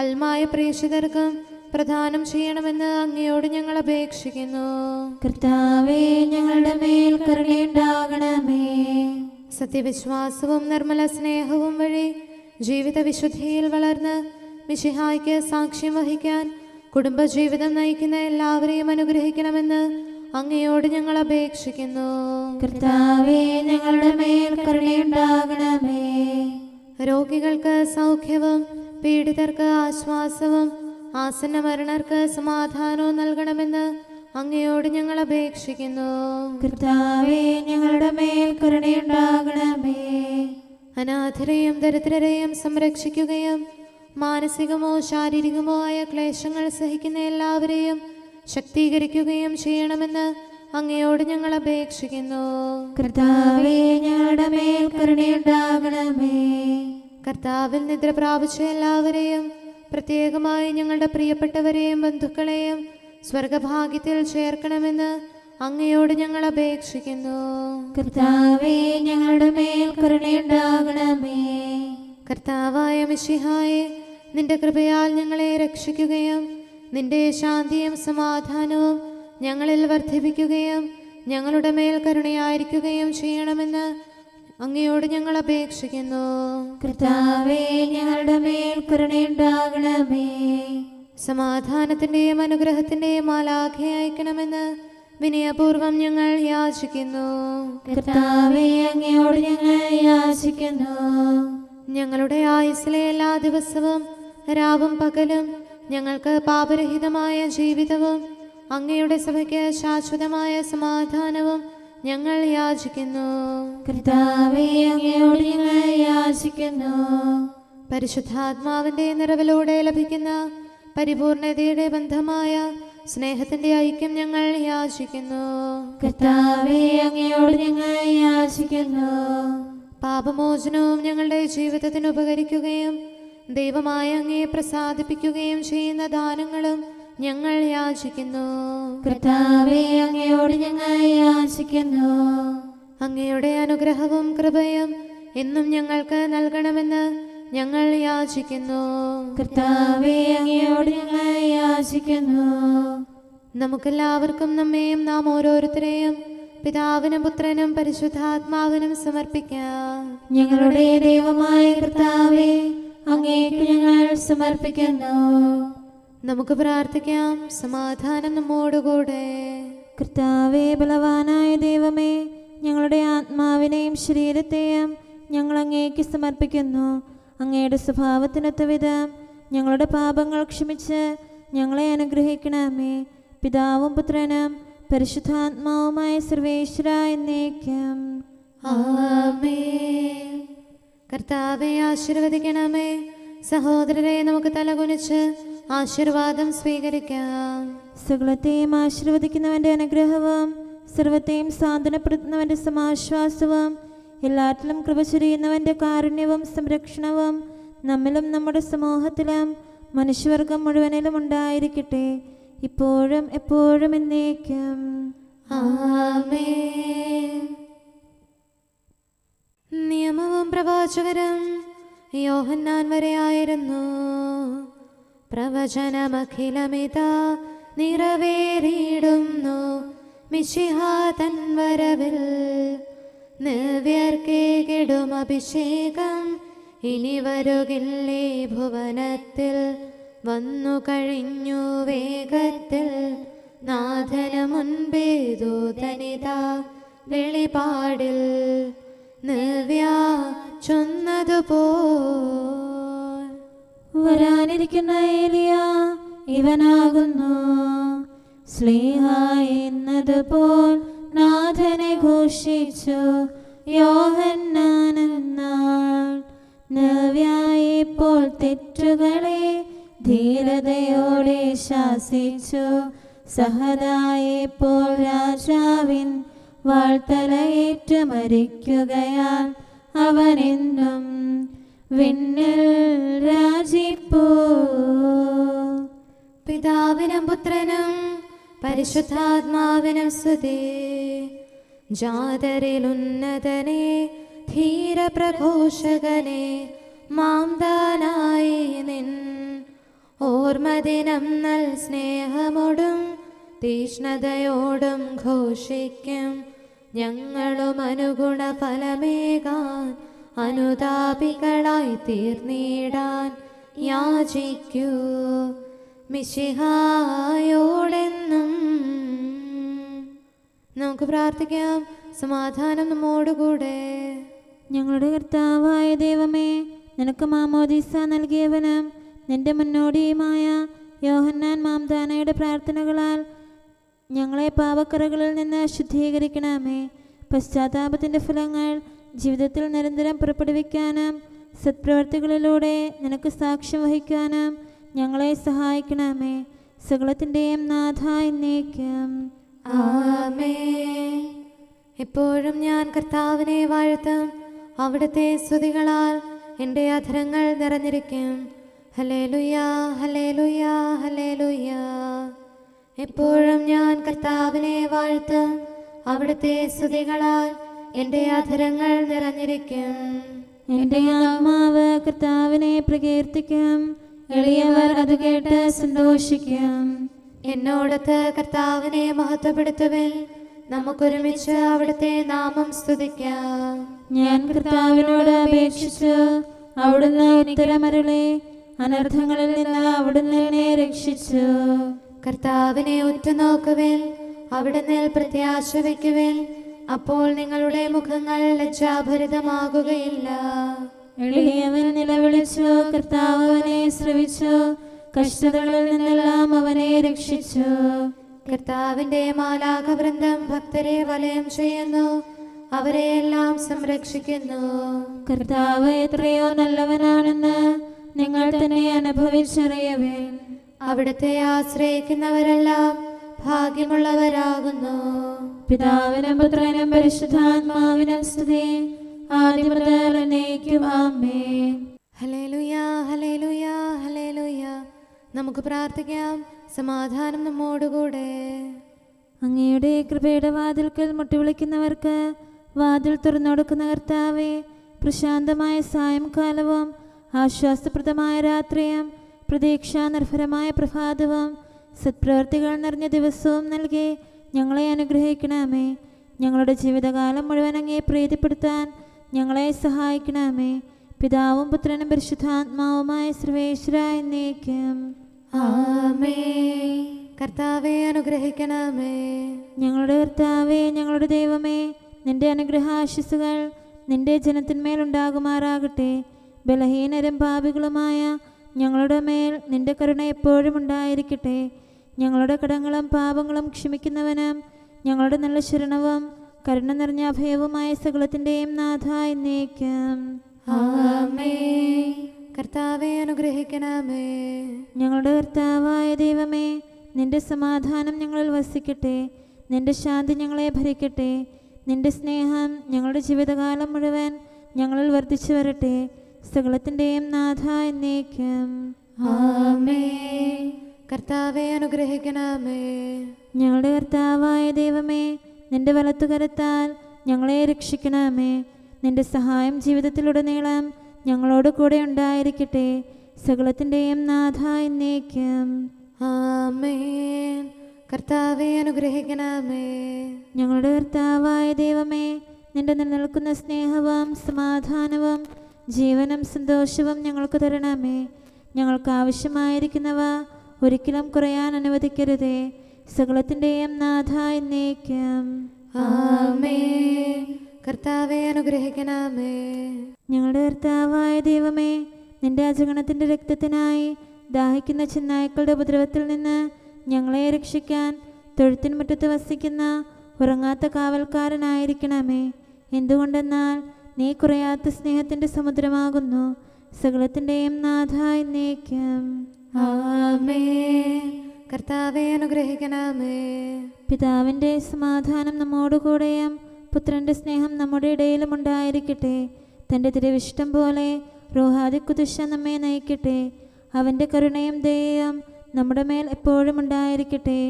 അൽമായ പ്രേക്ഷിതർക്കും പ്രദാനം ചെയ്യണമെന്ന് അങ്ങയോട് ഞങ്ങൾ അപേക്ഷിക്കുന്നു. കർത്താവേ ഞങ്ങളുടെ മേൽ കരുണയുണ്ടാകണമേ. സത്യവിശ്വാസവും നിർമ്മല സ്നേഹവും വഴി ജീവിത വിശുദ്ധിയിൽ വളർന്ന് മിശിഹായ്ക്ക് സാക്ഷ്യം വഹിക്കാൻ കുടുംബജീവിതം നയിക്കുന്ന എല്ലാവരെയും അനുഗ്രഹിക്കണമെന്ന് അങ്ങയോട് ഞങ്ങൾ അപേക്ഷിക്കുന്നു. കർത്താവേ ഞങ്ങളുടെ മേൽ കരുണയുണ്ടാകണമേ. രോഗികൾക്ക് സൗഖ്യവും പീഡിതർക്ക് ആശ്വാസവും ആസന്ന മരണർക്ക് സമാധാനവും നൽകണമെന്ന് അങ്ങയോട് ഞങ്ങൾ അപേക്ഷിക്കുന്നു. കർത്താവേ ഞങ്ങളുടെ മേൽ കരുണയുണ്ടാകണമേ. അനാഥരെയും ദരിദ്രരെയും സംരക്ഷിക്കുകയും മാനസികമോ ശാരീരികമോ ആയ ക്ലേശങ്ങൾ സഹിക്കുന്ന എല്ലാവരെയും ശക്തീകരിക്കുകയും ചെയ്യണമെന്ന് അങ്ങയോട് ഞങ്ങൾ അപേക്ഷിക്കുന്നു. കർത്താവേ ഞങ്ങളുടെ മേൽ കരുണയുണ്ടാകണമേ. കർത്താവിൽ നിദ്ര പ്രാപിച്ച എല്ലാവരെയും പ്രത്യേകമായി ഞങ്ങളുടെ പ്രിയപ്പെട്ടവരെയും ബന്ധുക്കളെയും സ്വർഗഭാഗ്യത്തിൽ ചേർക്കണമെന്ന് അങ്ങയോട് ഞങ്ങൾ അപേക്ഷിക്കുന്നു. കർത്താവേ ഞങ്ങളുടെ മേൽ കരുണയുണ്ടാകണമേ. കർത്താവായ മിശിഹായെ, നിന്റെ കൃപയാൽ ഞങ്ങളെ രക്ഷിക്കുകയും നിന്റെ ശാന്തിയും സമാധാനവും ഞങ്ങളിൽ വർദ്ധിപ്പിക്കുകയും ഞങ്ങളുടെ മേൽ കരുണയായിരിക്കുകയും ചെയ്യണമെന്ന് അങ്ങയോട് ഞങ്ങൾ അപേക്ഷിക്കുന്നു. കർത്താവേ ഞങ്ങളുടെ മേൽ കരുണയുണ്ടാകണമേ. സമാധാനത്തിൻ്റെയും അനുഗ്രഹത്തിൻ്റെയും മാലാഖയെ അയക്കണമെന്ന് വിനയപൂർവം ഞങ്ങൾ യാചിക്കുന്നു. കർത്താവേ അങ്ങയോട് ഞങ്ങൾ യാചിക്കുന്നു. ഞങ്ങളുടെ ആയുസ്സിലെ എല്ലാ ദിവസവും രാവും പകലും ഞങ്ങൾക്ക് പാപരഹിതമായ ജീവിതവും അങ്ങയുടെ സഭയ്ക്ക് ശാശ്വതമായ സമാധാനവും ഞങ്ങൾ യാചിക്കുന്നു. കർത്താവേ, അങ്ങയോട് ഞങ്ങൾ യാചിക്കുന്നു. പരിശുദ്ധാത്മാവിന്റെ നിറവിലൂടെ ലഭിക്കുന്ന പരിപൂർണതയുടെ ബന്ധമായ സ്നേഹത്തിന്റെ ഐക്യം ഞങ്ങൾ യാചിക്കുന്നു. കർത്താവേ, അങ്ങയോട് ഞങ്ങൾ യാചിക്കുന്നു. പാപമോചനവും ഞങ്ങളുടെ ജീവിതത്തിന് ഉപകരിക്കുകയും ദൈവമായ അങ്ങയെ പ്രസാദിപ്പിക്കുകയും ചെയ്യുന്ന ദാനങ്ങളും ഞങ്ങൾ യാചിക്കുന്നു. കർത്താവേ, അങ്ങയോട് ഞങ്ങൾ യാചിക്കുന്നു. അങ്ങയുടെ അനുഗ്രഹവും കൃപയും എന്നും ഞങ്ങൾക്ക് നൽകണമെന്ന് ഞങ്ങൾ യാചിക്കുന്നു. കർത്താവേ, അങ്ങയോട് ഞങ്ങൾ യാചിക്കുന്നു. നമുക്കെല്ലാവർക്കും നമ്മെയും നാം ഓരോരുത്തരെയും പിതാവിനും പുത്രനും പരിശുദ്ധാത്മാവിനും സമർപ്പിക്കാം. ഞങ്ങളുടെ ദൈവമായ കർത്താവേ, അങ്ങേക്ക് ഞങ്ങൾ സമർപ്പിക്കുന്നു. നമുക്ക് പ്രാർത്ഥിക്കാം. സമാധാനം നമ്മോടുകൂടെ. കർത്താവേ, ബലവാനായ ദൈവമേ, ഞങ്ങളുടെ ആത്മാവിനെയും ശരീരത്തെയും ഞങ്ങൾ അങ്ങേക്ക് സമർപ്പിക്കുന്നു. അങ്ങയുടെ സ്വഭാവത്തിനൊത്ത വിധം ഞങ്ങളുടെ പാപങ്ങൾ ക്ഷമിച്ച് ഞങ്ങളെ അനുഗ്രഹിക്കണമേ. പിതാവും പുത്രനും പരിശുദ്ധാത്മാവുമായ സർവേശ്വര എന്നേക്കും ആമേൻ. കർത്താവെ ആശീർവദിക്കണമേ. സഹോദരരെ, നമുക്ക് തലകുനിച്ച് ആശീർവാദം സ്വീകരിക്കാം. സകലത്തെയും ആശീർവദിക്കുന്നവന്റെ അനുഗ്രഹവും സർവത്തെയും സാന്ത്വനപ്പെടുത്തുന്നവന്റെ സമാശ്വാസവും എല്ലാറ്റിലും കൃപ ചൊരിയുന്നവന്റെ കാരുണ്യവും സംരക്ഷണവും നമ്മിലും നമ്മുടെ സമൂഹത്തിലും മനുഷ്യവർഗം മുഴുവനിലും ഉണ്ടായിരിക്കട്ടെ, ഇപ്പോഴും എപ്പോഴും എന്നേക്കും ആമേൻ. നിയമവും പ്രവാചകരും യോഹന്നാൻ വരെ ആയിരുന്നു. പ്രവചനമഖിലമിതാ നിറവേറിയിടുന്നു. മിശിഹാ തൻ വരവിൽ നവ്യർക്കേകിടും അഭിഷേകം ഇനി വരുകില്ലേ ഭുവനത്തിൽ. വന്നു കഴിഞ്ഞു വേഗത്തിൽ നാഥന് മുൻപേ ദൂതനിതാ വെളിപാടിൽ നവ്യ ചൊന്നതുപോൽ. വരാനിരിക്കുന്ന ഏലിയ ഇവനാകുന്നു. സ്ലീഹ എന്നതുപോൽ നാഥനെ ഘോഷിച്ചു യോഹന്നാനെന്നാൾ. നവ്യയെപ്പോൾ തെറ്റുകളെ ധീരതയോടെ ശാസിച്ചു. സഹദായെപ്പോൾ രാജാവിൻ വാൾത്തലയേറ്റു മരിക്കുകയാൽ അവനെന്നും വിണ്ണിൽ രാജിപ്പൂ. പിതാവിനും പുത്രനും പരിശുദ്ധാത്മാവിനും സ്തുതി. ജാതരിലുന്നതനെ ധീരപ്രഘോഷകനെ മാംദാനായി നിൻ ഓർമ്മദിനം നൽ സ്നേഹമോടും തീഷ്ണതയോടും ഘോഷിക്കും. ഞങ്ങളും അനുഗുണ ഫലമേകാൻ അനുതാപികളായി തീർന്നിടാൻ യാചിക്കൂ മിശിഹായോടെന്നും. നമുക്ക് പ്രാർത്ഥിക്കാം. സമാധാനം നമ്മോടുകൂടെ. ഞങ്ങളുടെ കർത്താവായ ദൈവമേ, നിനക്ക് മാമോദീസ നൽകിയവനും നിന്റെ മുന്നോടിയുമായ യോഹന്നാൻ മാംദാനയുടെ പ്രാർത്ഥനകളാൽ ഞങ്ങളെ പാപക്കറകളിൽ നിന്ന് ശുദ്ധീകരിക്കണമേ. പശ്ചാത്താപത്തിൻ്റെ ഫലങ്ങൾ ജീവിതത്തിൽ നിരന്തരം പുറപ്പെടുവിക്കാനും സത്പ്രവർത്തികളിലൂടെ നിനക്ക് സാക്ഷ്യം വഹിക്കാനും ഞങ്ങളെ സഹായിക്കണമേ. സകലത്തിൻ്റെയും നാഥ എന്നേക്കും ആമേൻ. എപ്പോഴും ഞാൻ കർത്താവിനെ വാഴ്ത്തും. അവിടുത്തെ സ്തുതികളാൽ എൻ്റെ അധരങ്ങൾ നിറഞ്ഞിരിക്കും. ഹല്ലേലൂയാ, ഹല്ലേലൂയാ, ഹല്ലേലൂയാ. എപ്പോഴും ഞാൻ കർത്താവിനെ വാഴ്ത്തും. അവിടുത്തെ സ്തുതികളാൽ എൻ്റെ അധരങ്ങൾ നിറഞ്ഞിരിക്കും. എൻ്റെ ആത്മാവ് കർത്താവിനെ പ്രകീർത്തിക്കും. എളിയവർ അത് കേട്ട് സന്തോഷിക്കും. എന്നോടത്ത് കർത്താവിനെ മഹത്വപ്പെടുത്തുവിൻ. നമുക്കൊരുമിച്ച് അവിടുത്തെ നാമം സ്തുതിക്കാം. ഞാൻ കർത്താവിനോട് അപേക്ഷിച്ചു, അവിടുന്ന് ഉത്തരമരുളി. അനർത്ഥങ്ങളിൽ നിന്ന് അവിടുന്ന് എന്നെ രക്ഷിച്ചു. കർത്താവിനെ ഉറ്റുനോക്കുവിൻ, അവിടുന്ന് പ്രത്യാശ വയ്ക്കുവിൻ. അപ്പോൾ നിങ്ങളുടെ മുഖങ്ങൾ ലജ്ജാഭരിതമാകുകയില്ല. എളിയവൻ നിലവിളിച്ചു, കർത്താവ് അവനെ ശ്രവിച്ചു. കഷ്ടതകളിൽ നിന്നെല്ലാം അവനെ രക്ഷിച്ചു. കർത്താവിന്റെ മാലാഖവൃന്ദം ഭക്തരെ വലയം ചെയ്യുന്നു, അവരെയെല്ലാം സംരക്ഷിക്കുന്നു. കർത്താവ് എത്രയോ നല്ലവനാണെന്ന് നിങ്ങൾ തന്നെ അനുഭവിച്ചറിയുവിൻ. അവിടുത്തെ ആശ്രയിക്കുന്നവരെല്ലാം ഭാഗ്യമുള്ളവരാകുന്നു. പിതാവിനും പുത്രനും പരിശുദ്ധാത്മാവിനും സ്തുതി, ആദ്യം മുതൽ എന്നേക്കും ആമേൻ. ഹല്ലേലൂയ, ഹല്ലേലൂയ, ഹല്ലേലൂയ. നമുക്ക് പ്രാർത്ഥിക്കാം. സമാധാനം നമ്മോടുകൂടെ. അങ്ങയുടെ കൃപയുടെ വാതിൽക്കൽ മുട്ടിവിളിക്കുന്നവർക്ക് വാതിൽ തുറന്നുകൊടുക്കുന്ന കർത്താവേ, പ്രശാന്തമായ സായംകാലവും ആശ്വാസപ്രദമായ രാത്രിയും പ്രതീക്ഷാനിർഭരമായ പ്രഭാതവും സത്പ്രവർത്തികൾ നിറഞ്ഞ ദിവസവും നൽകി ഞങ്ങളെ അനുഗ്രഹിക്കണമേ. ഞങ്ങളുടെ ജീവിതകാലം മുഴുവൻ അങ്ങേ പ്രീതിപ്പെടുത്താൻ ഞങ്ങളെ സഹായിക്കണമേ. പിതാവും പുത്രനും പരിശുദ്ധാത്മാവുമായ സർവേശ്വരായ എന്നേക്കും ആമേൻ. കർത്താവെ അനുഗ്രഹിക്കണമേ. ഞങ്ങളുടെ കർത്താവേ, ഞങ്ങളുടെ ദൈവമേ, നിന്റെ അനുഗ്രഹാശിസുകൾ നിന്റെ ജനത്തിന്മേലുണ്ടാകുമാറാകട്ടെ. ബലഹീനരും പാപികളുമായ ഞങ്ങളുടെ മേൽ നിന്റെ കരുണ എപ്പോഴും ഉണ്ടായിരിക്കട്ടെ. ഞങ്ങളുടെ കടങ്ങളും പാപങ്ങളും ക്ഷമിക്കുന്നവനും ഞങ്ങളുടെ നല്ല ശരണവും കരുണ നിറഞ്ഞ അഭയവുമായ സകലത്തിൻ്റെയും നാഥ എന്നേക്കും ആമേൻ. കർത്താവെ അനുഗ്രഹിക്കണമേ. ഞങ്ങളുടെ കർത്താവായ ദൈവമേ, നിന്റെ സമാധാനം ഞങ്ങളിൽ വസിക്കട്ടെ. നിന്റെ ശാന്തി ഞങ്ങളെ ഭരിക്കട്ടെ. നിന്റെ സ്നേഹം ഞങ്ങളുടെ ജീവിതകാലം മുഴുവൻ ഞങ്ങളിൽ വർദ്ധിച്ചു വരട്ടെ. സകലത്തിൻ്റെയും നാഥ എന്നേക്കും ആമേൻ. കർത്താവെ അനുഗ്രഹിക്കണമേ. ഞങ്ങളുടെ കർത്താവായ ദൈവമേ, നിന്റെ വലത്തുകരത്താൽ ഞങ്ങളെ രക്ഷിക്കണമേ. നിന്റെ സഹായം ജീവിതത്തിലുടനീളം ഞങ്ങളോട് കൂടെ ഉണ്ടായിരിക്കട്ടെ. സകലത്തിൻ്റെയും നാഥ എന്നേക്കും ആമേൻ. കർത്താവെ അനുഗ്രഹിക്കണമേ. ഞങ്ങളുടെ കർത്താവായ ദൈവമേ, നിന്റെ നിലനിൽക്കുന്ന സ്നേഹവും സമാധാനവും ജീവനും സന്തോഷവും ഞങ്ങൾക്ക് തരണമേ. ഞങ്ങൾക്ക് ആവശ്യമായിരിക്കുന്നവ ഒരിക്കലും കുറയാൻ അനുവദിക്കരുതേ. സകലത്തിൻ്റെയും നാഥ എന്നേക്കും ആമേൻ. കർത്താവെ അനുഗ്രഹിക്കണമേ. ഞങ്ങളുടെ കർത്താവായ ദൈവമേ, നിന്റെ അജഗണത്തിൻ്റെ രക്തത്തിനായി ദാഹിക്കുന്ന ചെന്നായ്ക്കളുടെ ഉപദ്രവത്തിൽ നിന്ന് ഞങ്ങളെ രക്ഷിക്കാൻ തൊഴുത്തിൻ മുറ്റത്ത് വസിക്കുന്ന ഉറങ്ങാത്ത കാവൽക്കാരനായിരിക്കണമേ. എന്തുകൊണ്ടെന്നാൽ നീ കുറയാത്ത സ്നേഹത്തിൻ്റെ സമുദ്രമാകുന്നു. സകലത്തിൻ്റെയും നാഥ എന്നേക്കും ആമേൻ. കർത്താവെ അനുഗ്രഹിക്കണമേ. പിതാവിൻ്റെ സമാധാനം നമ്മോടുകൂടെയും പുത്രൻ്റെ സ്നേഹം നമ്മുടെ ഇടയിലും ഉണ്ടായിരിക്കട്ടെ. തൻ്റെ തിരുവിഷ്ടം പോലെ റൂഹാദിക്കുദിശ നമ്മെ നയിക്കട്ടെ. അവൻ്റെ കരുണയും ദയയും നമ്മുടെ മേൽ എപ്പോഴും ഉണ്ടായിരിക്കട്ടെ.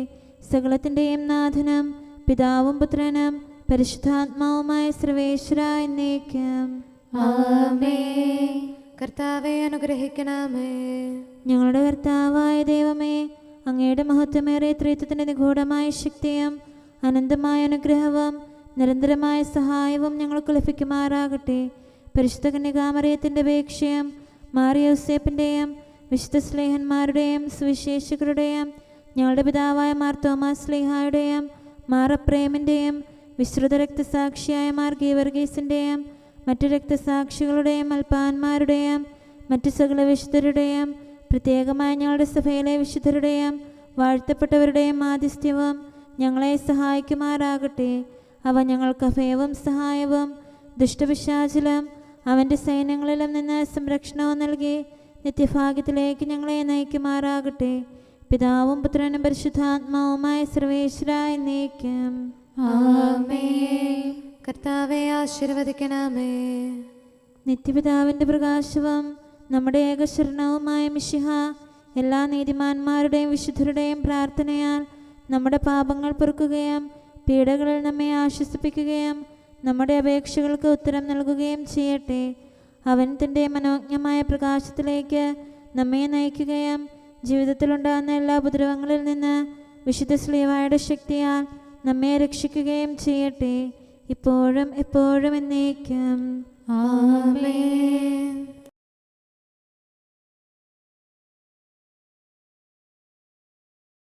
സകലത്തിൻ്റെയും നാഥനും പിതാവും പുത്രനും പരിശുദ്ധാത്മാവുമായ സർവേശ്വര എന്നേക്കും ആമേൻ. കർത്താവെ അനുഗ്രഹിക്കണമേ. ഞങ്ങളുടെ കർത്താവായ ദൈവമേ, അങ്ങയുടെ മഹത്വമേറിയ ത്രിത്വത്തിൻ്റെ നിഗൂഢമായ ശക്തിയും അനന്തമായ അനുഗ്രഹവും നിരന്തരമായ സഹായവും ഞങ്ങൾക്ക് ലഭിക്കുമാറാകട്ടെ. പരിശുദ്ധ കന്യകാമറിയത്തിൻ്റെ അപേക്ഷയും മാറിയോസേപ്പിൻ്റെയും വിശുദ്ധ സ്ലേഹന്മാരുടെയും സുവിശേഷകരുടെയും ഞങ്ങളുടെ പിതാവായ മാർ തോമാസ് സ്ലീഹായുടെയും മാർ അപ്രേമിൻ്റെയും വിശ്രുത രക്തസാക്ഷിയായ മാർ ഗീവർഗീസിൻ്റെയും മറ്റു രക്തസാക്ഷികളുടെയും അൽപ്പാന്മാരുടെയും മറ്റു സകല വിശുദ്ധരുടെയും പ്രത്യേകമായ ഞങ്ങളുടെ സഭയിലെ വിശുദ്ധരുടെയും വാഴ്ത്തപ്പെട്ടവരുടെയും മാധ്യസ്ഥ്യവും ഞങ്ങളെ സഹായിക്കുമാറാകട്ടെ. അവ ഞങ്ങൾക്ക് അഭയവും സഹായവും ദുഷ്ടപിശാചിലും അവൻ്റെ സൈന്യങ്ങളിലും നിന്ന് സംരക്ഷണവും നൽകി നിത്യഭാഗ്യത്തിലേക്ക് ഞങ്ങളെ നയിക്കുമാറാകട്ടെ. പിതാവും പുത്രനും പരിശുദ്ധാത്മാവുമായ സർവേശ്വര എന്നേക്കും ആമേൻ. കർത്താവെ ആശീർവദിക്കണമേ. നിത്യപിതാവിൻ്റെ പ്രകാശവും നമ്മുടെ ഏകശരണവുമായ മിശിഹ എല്ലാ നീതിമാന്മാരുടെയും വിശുദ്ധരുടെയും പ്രാർത്ഥനയാൽ നമ്മുടെ പാപങ്ങൾ പൊറുക്കുകയും പീഡകളിൽ നമ്മെ ആശ്വസിപ്പിക്കുകയും നമ്മുടെ അപേക്ഷകൾക്ക് ഉത്തരം നൽകുകയും ചെയ്യട്ടെ. അവൻ തൻ്റെ മനോജ്ഞമായ പ്രകാശത്തിലേക്ക് നമ്മെ നയിക്കുകയും ജീവിതത്തിലുണ്ടാകുന്ന എല്ലാ ഉപദ്രവങ്ങളിൽ നിന്ന് വിശുദ്ധ ശ്ലീഹായുടെ ശക്തിയാൽ നമ്മെ രക്ഷിക്കുകയും ചെയ്യട്ടെ, ഇപ്പോഴും എപ്പോഴും എന്നേക്കും ആമേൻ.